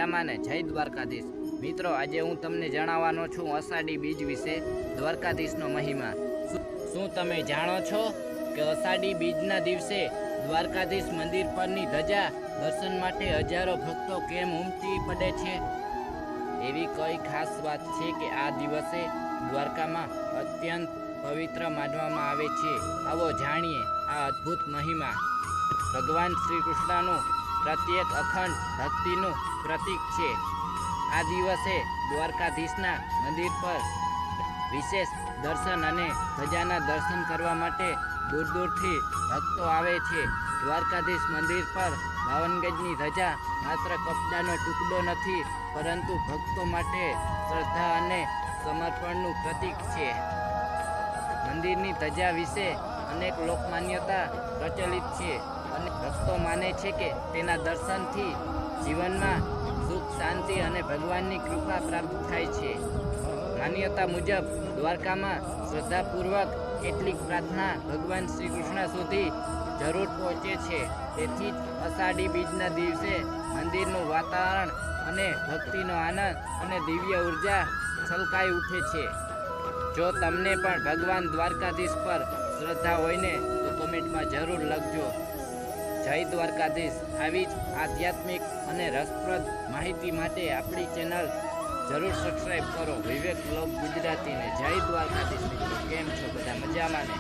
મજામાં ને? જય દ્વારકાધીશ મિત્રો, આજે હું તમને જણાવવાનો છું અષાઢી બીજ વિશે, દ્વારકાધીશનો મહિમા। શું તમે જાણો છો કે અષાઢી બીજના દિવસે દ્વારકાધીશ મંદિર પરની ધજા દર્શન માટે હજારો ભક્તો કેમ ઉમટી પડે છે? એવી કઈ ખાસ વાત છે કે આ દિવસે દ્વારકામાં અત્યંત પવિત્ર માનવામાં આવે છે? આવો જાણીએ આ અદ્ભુત મહિમા। ભગવાન શ્રી કૃષ્ણનું પ્રત્યેક અખંડ ભક્તિનું પ્રતીક છે। આ દિવસે દ્વારકાધીશના મંદિર પર વિશેષ દર્શન અને ધજાના દર્શન કરવા માટે દૂર દૂરથી ભક્તો આવે છે। દ્વારકાધીશ મંદિર પર 52 ગજની ધજા માત્ર કપડાનો ટુકડો નથી, પરંતુ ભક્તો માટે શ્રદ્ધા અને સમર્પણનું પ્રતીક છે। મંદિરની ધજા વિશે અનેક લોકમાન્યતા પ્રચલિત છે અને ભક્તો માને છે કે તેના દર્શનથી જીવનમાં સુખ, શાંતિ અને ભગવાનની કૃપા પ્રાપ્ત થાય છે। માન્યતા મુજબ દ્વારકામાં શ્રદ્ધાપૂર્વક કેટલીક પ્રાર્થના ભગવાન શ્રી કૃષ્ણ સુધી જરૂર પહોંચે છે। તેથી જ અષાઢી બીજના દિવસે મંદિરનું વાતાવરણ અને ભક્તિનો આનંદ અને દિવ્ય ઉર્જા છલકાઈ ઉઠે છે। જો તમને પણ ભગવાન દ્વારકાધીશ પર શ્રદ્ધા હોય ને તો કમેન્ટમાં જરૂર લખજો। જય દ્વારકાધીશ। આવી જ આધ્યાત્મિક અને રસપ્રદ માહિતી માટે આપણી ચેનલ જરૂર સબસ્ક્રાઈબ કરો, વિવેક બ્લોગ ગુજરાતીને। જય દ્વારકાધીશ મિત્રો, કેમ છો બધા? મજામાં ને?